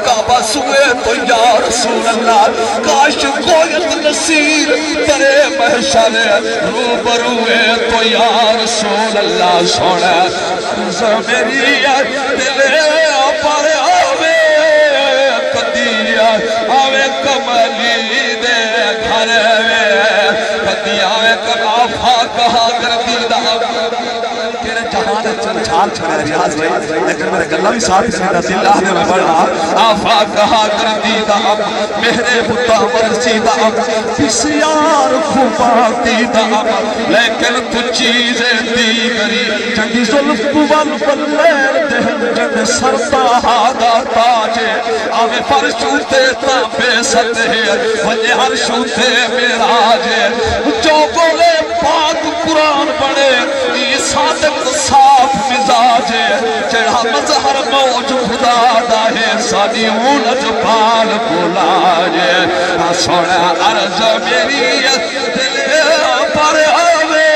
کعبہ سوئے تو یا رسول اللہ کاش گویت نصیر ترے محشر روبروے تو یا رسول اللہ سونا میری دلے پر آوے کدیا آوے کملی دے گھر کدیا آوے کمافا کہا کردی دا تیرے جہاں چھال چھڑے ریاض میں لیکن میرے گلہ بھی ساتھ سے رضی اللہ نے میں بڑھا آفا کہا کردی دا میرے بتا مرسی دا بسیار خوباتی دا لیکن تو چیزیں دیگری جنگی ظلف والفلیر دہن جن سرطا ہادا تاجے آوے فرشوتے تابے ستے ونجے ہر شوتے میراجے جو بولے پاک قرآن پڑھے یہ صادق صاف مزاجے چڑھا مظہر موج خدا داہے سادی اونج پال بولاجے سوڑا عرض میری دلے پر آوے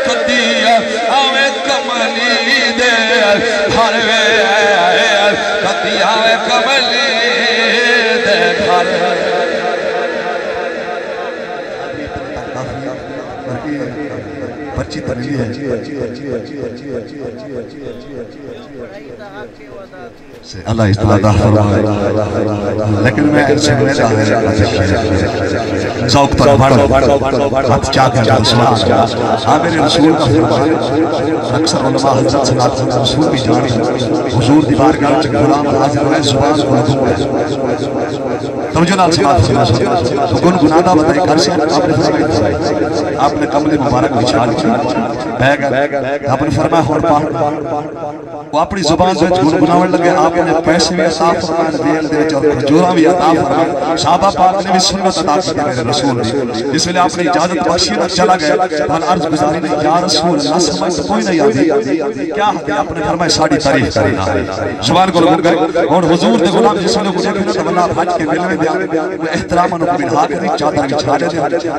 کدی آوے کملی دے گھروے کدی آوے کملی دے گھروے پرچی تنوی ہے اللہ استعادہ فرمائے لیکن میں ایسے میں ذوق پر بڑھ ہاتھ چاہ کر رسول میرے رسول کا فرمائے اکثر علماء حضرت صلی اللہ رسول بھی جانی حضور دیوار کا غلام حاضر ہوئے زبان کو حضور ہے توجہ نال سماعت فرمائے تو گن گنادہ بتائی کر سے آپ نے کمل مبارک بچھال کی آپ نے فرمایا ہور پاک وہ اپنی زبان سے گن گناون لگے آپ نے پیسے بھی عطا فرمائے دیل دے اور کھجورہ بھی عطا فرمائے صحابہ پاک نے بھی سنت عطا کی میرے رسول نے اس لئے آپ نے اجازت بخشی چلا گئے بھل عرض گزاری نے یا رسول اللہ سمجھ تو کوئی نہیں آتی کیا ہے آپ نے فرمائے ساڑھی تاریخ کرنا زبان کو لگن گئے اور حضور دے غلام جس نے مجھے کہنا تو اللہ بھاج کے ملوے دیا وہ احتراماً کو ملہا کری چادر بچھالے دیا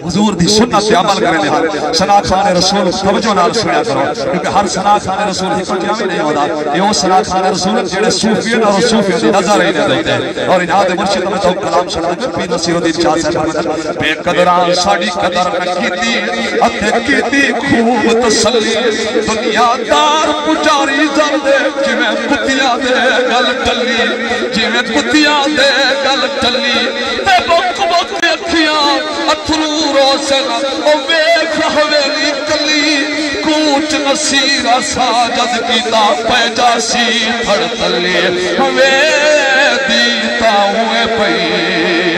حضور دی سنت سے عمل کرنے دیا سنا خان رسول توجہ نال سنیا کرو کیونکہ ہر سنا خان رسول ہی کوئی جامی نہیں ہوتا یہ وہ سنا خان رسول جڑے صوفیان اور صوفیان دی نظر ہی نہیں دیتے اور انہاں دے مرشد میں تو کلام سنا کر پیر نصیر الدین شاہ صاحب بے قدران ساڑی قدر نہ کیتی اتے کیتی خوب تسلی دنیا دار پجاری جان دے جویں کتیاں دے گل ٹلی جویں کتیاں دے گل ٹلی تے بک بک اکھیاں اتھرو روشن او ویکھ حویلی کلی کوچ نصیر ساجد کیتا پیجاسی پھڑ تلی وے دیتا ہوئے پئی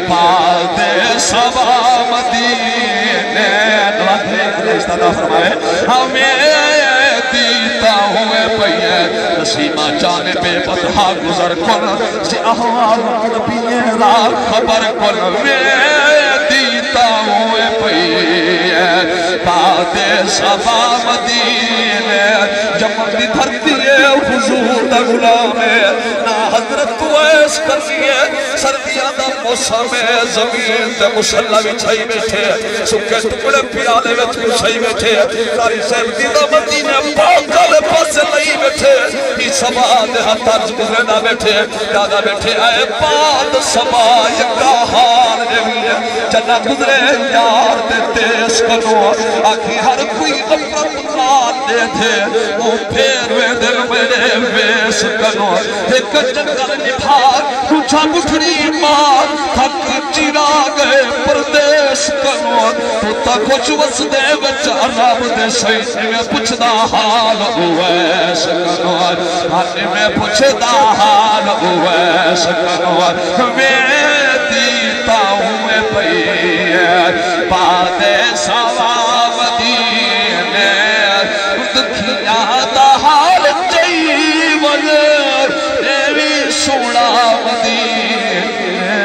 پادے سوا مدینے استعداد فرمائے ہمیں دیتا ہوئے پئی نسیمہ جانے پہ بدہا گزر کن سے احوال نبی را خبر کن وے دیتا ہوئے پئی پادے سوا مدینے جب دی دھرتی ہے حضور دا غلام ہے نا حضرت تو ایس کرنی ہے سردیاں دا موسم ہے زمین تے مسلح بچھائی بیٹھے سکے ٹکڑے پیالے وچ بچھائی بیٹھے ساری صاحب دی دا مدینہ پاکا لے پاس لئی بیٹھے ہی سبا دے ہاتھ عرض گزرے نہ بیٹھے دادا بیٹھے اے پاد سبا یکا حال جویے جنہ گزرے یار دے تیس کنو آکھی ہر کوئی غفرت نال دے تھے وہ پھیر وے دل میرے ویس کنو ایک جنگل نبھار روچا مٹھڑی مار تھک چیرا گئے پردیس کنو تو تا کچھ وس دے وچ عرب دے سینے میں پچھدا حال اویس کنو ہانے میں پچھدا حال اویس کنو میں دیتا ہوئے پئی پادے سوا مدینے دکھیا دا حال جیون ایوی سوڑا مدینے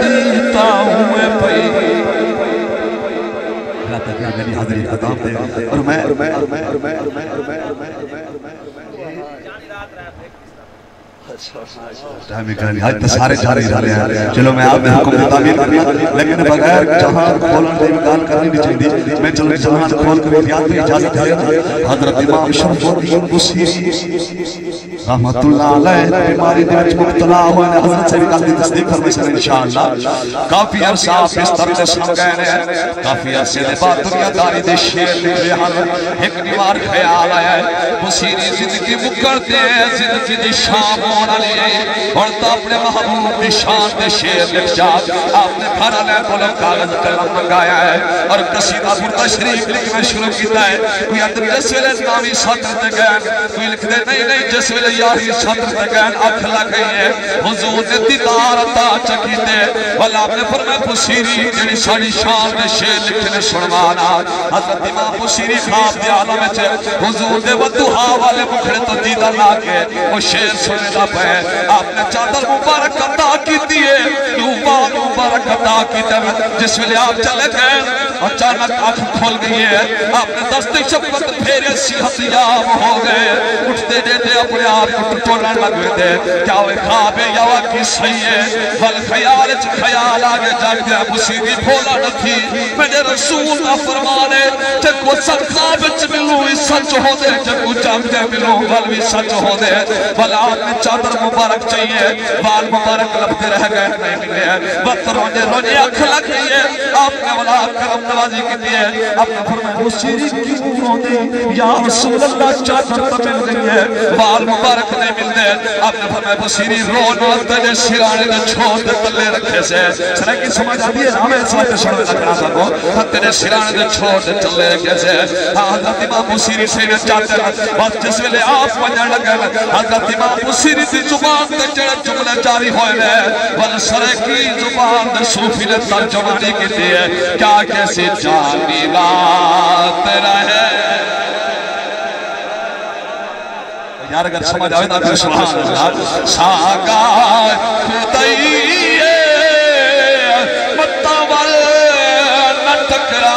دیتا ہوئے پئی اللہ تکیہ میری حضری خطاب دے اور میں ٹائم کرنی آج تو سارے جا رہے ہیں چلو میں آپ نے حکم کی تعمیر کرنا لیکن بغیر جہان کھولن دے مکان کرنی بھی چاہیے میں چلو جہان کھول کر احتیاط میں اجازت دے حضرت امام شرف الدین بصیری رحمت اللہ علیہ بیماری دے وچ مبتلا ہوئے حضرت سے بھی کافی تصدیق فرمائے سن انشاءاللہ کافی عرصہ آپ اس طرح سے سن گئے ہیں کافی عرصے دے بعد دنیا داری دے شیر لکھے حال ایک دیوار خیال آیا ہے بصیری زندگی مکرتے ہیں زندگی دی شام ہونا لیے اور تو اپنے محبوب دی شان دے شیر لکھ جات آپ نے گھر علیہ قلم کاغذ قلم منگایا ہے اور قصیدہ پر تشریف لکھنا شروع کیتا ہے کوئی اندر جس ویلے نامی ساتر تے گئن کوئی لکھ دے نہیں جس ویلے یاری ساتر تے گئن آنکھ لگئی ہے حضور نے دیدار عطا چکیتے والا آپ نے فرمایا بصیری جنی ساری شان دے شیر لکھنے سنوانا حضرت امام بصیری خواب دے عالم ہے حضور دے ودوہا والے مکھڑے تو دیدہ لاکے وہ شیر سنے دا پہ آپ نے چادر مبارک عطا کی دیئے دوبار مبارک عطا کی دیئے جس ویلے آپ چلے گئے اچانک آنکھ کھول گئی ہے آپ نے دستے شفقت پھیرے صحت یاب ہو گئے اٹھتے دیتے اپنے آپ کو ٹوڑن لگے دے کیا وہ خواب یا واقعی صحیح ہے والخیال خیال آگے جا گیا بصیری بھولا نہ تھی میرے رسول نہ فرمانے جب کو سب خواب ملوں اس سچ ہو دے جب کو جانتے ملوں غلوی سچ ہو دے والا آپ نے چادر مبارک چاہیے بال مبارک لبتے رہ گئے نہیں ملے وقت رونے رونے آنکھ لگ گئی ہے آپ نے والا کرم نوازی کی دیئے آپ نے فرمایا بصیری کیوں رونے یا رسول اللہ چادر تو مل گئی ہے بال مبارک نہیں مل دے آپ نے فرمایا بصیری رونا تجھے سرانے نے چھوڑ دے تلے رکھے سے سرے کی سمجھ آتی ہے ہمیں سمجھ چھوڑ لگنا سکو تجھے سرانے نے چھوڑ دے تلے رکھے سے حضرت امام بصیری سے نے چاہتے ہیں بس جس ویلے آپ پنجھر لگے حضرت امام بصیری دی زبان دے جڑے جملے جاری ہوئے لے ول سرے کی زبان دے صوفی نے ترجمانی کی دیئے کیا کیسی جانی بات رہے یار اگر سمجھ آئے نا پھر سبحان اللہ ساگار خدائیے متاول نہ ٹکرا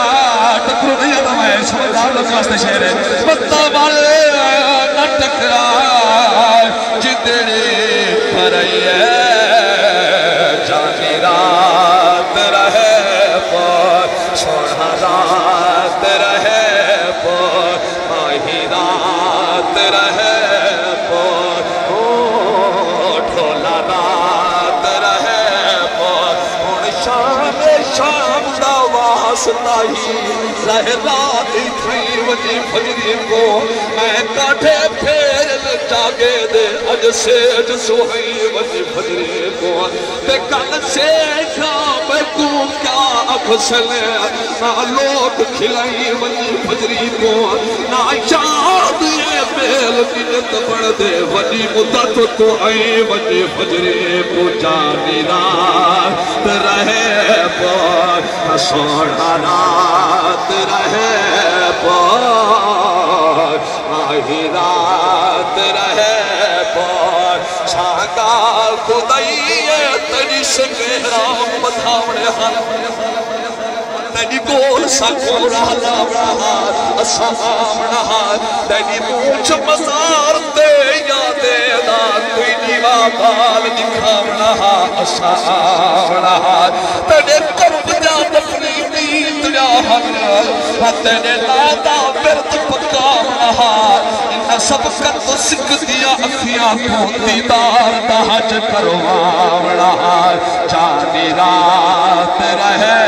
ٹکرو نہیں آتا میں سمجھ آئے لوگ واسطے شہر ہے متاول نہ ٹکرا جدڑی بھرائیے جانی رات رہے پر سوڑا رات رہے پر ماہی رات رہے رہ رات تھی وجی فجری کو میں کاٹھے پھیر جاگے دے اج سے اج سوہی وجی فجری کو تے کل سے شام کو کیا افسلے نہ لوگ کھلائی وجی فجری کو نہ شاد یہ بیل منت پڑ دے وجی مدت تو آئی وجی فجری کو جانی رات رہے پر سوڑا رات رہے پر آہی رات رہے پر شاگار خدائیے تجی سے میرا بتاوڑے حال تیری گول سا گورا لابڑا اسامڑا تیری موچ مزار دے یادے دا کوئی نیوا بال نکھامڑا اسامڑا تیرے قرب جا دفنی نیت جا حل تیرے لادا برد پکامڑا انہا سب کر تو سکھ دیا اکھیاں کو دیدار دا حج کروامڑا جانی رات رہے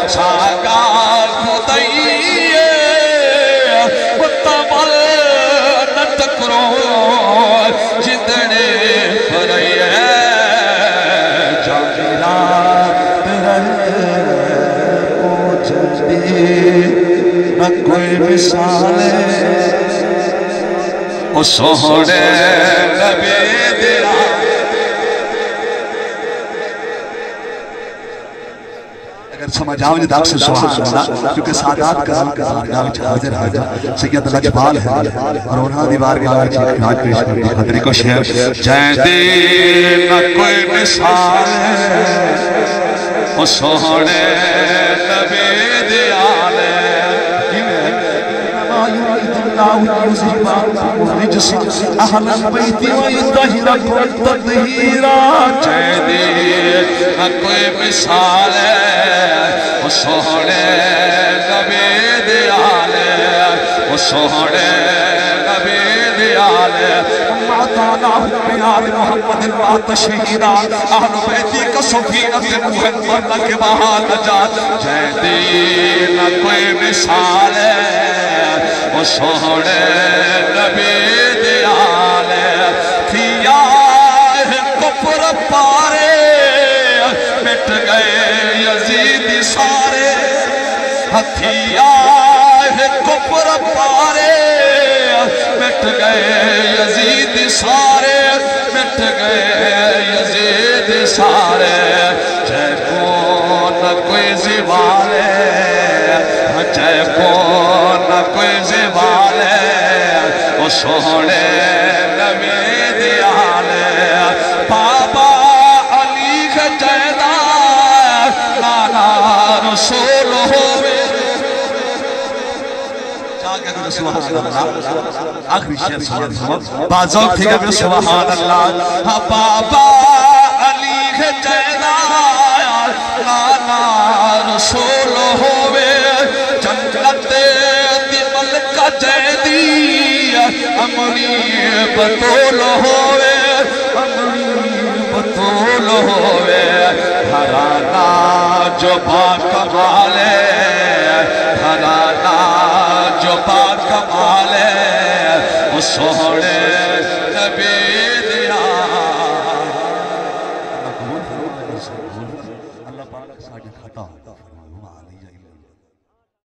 ساگار خدائیے متمل نہ ٹکرو جدڑے بھرائیے جانی رات رہے پوچھتی نہ کوئی مثال او سوڑے نبی دیا سمجھ آؤں داک سے سبحان اللہ کیونکہ سادات کا بارگاہ وچ حاضر حاضر سید لجپال ہے اور انہاں دی بارگاہ وچ خراج پیش کرتی حضری کو شعر جائیں دی نہ کوئی مثال او سوڑے نبی دیال الله مصيبا ورجس أهل البيت ويطهركم تطهيرا چیدی نہ کوئی مثال ہے وہ سوڑے نبی دیال ہے وہ سوڑے نبی دیال ہے معطاناه بياد محمد المعتشهيرا أهل بيتي كسفينة محمد کے بہا نجات چیدی نہ کوئی مثال ہے وہ سوڑے نبی دیال ہے تھیا کفر پارے مٹ گئے یزید سارے تھیا کفر پارے مٹ گئے یزید سارے مٹ گئے یزید سارے جے کو نہ کوئی زوال ہے جے کو نہ کوئی زوال ہے وہ سوڑے نبی دیال ہے بابا علی کا جیدہ لالا رسول ہوئے سبحان اللہ آخری شیئر سبحان اللہ بازوق تھی گا سبحان اللہ بابا علی کا جیدہ لالا رسول ہوئے جنت دمل کا جیدی امری بطول ہوئے بطول ہوئے گھرانا جو باکمال ہے گھرانا جو باکمال ہے وہ سوڑے نبی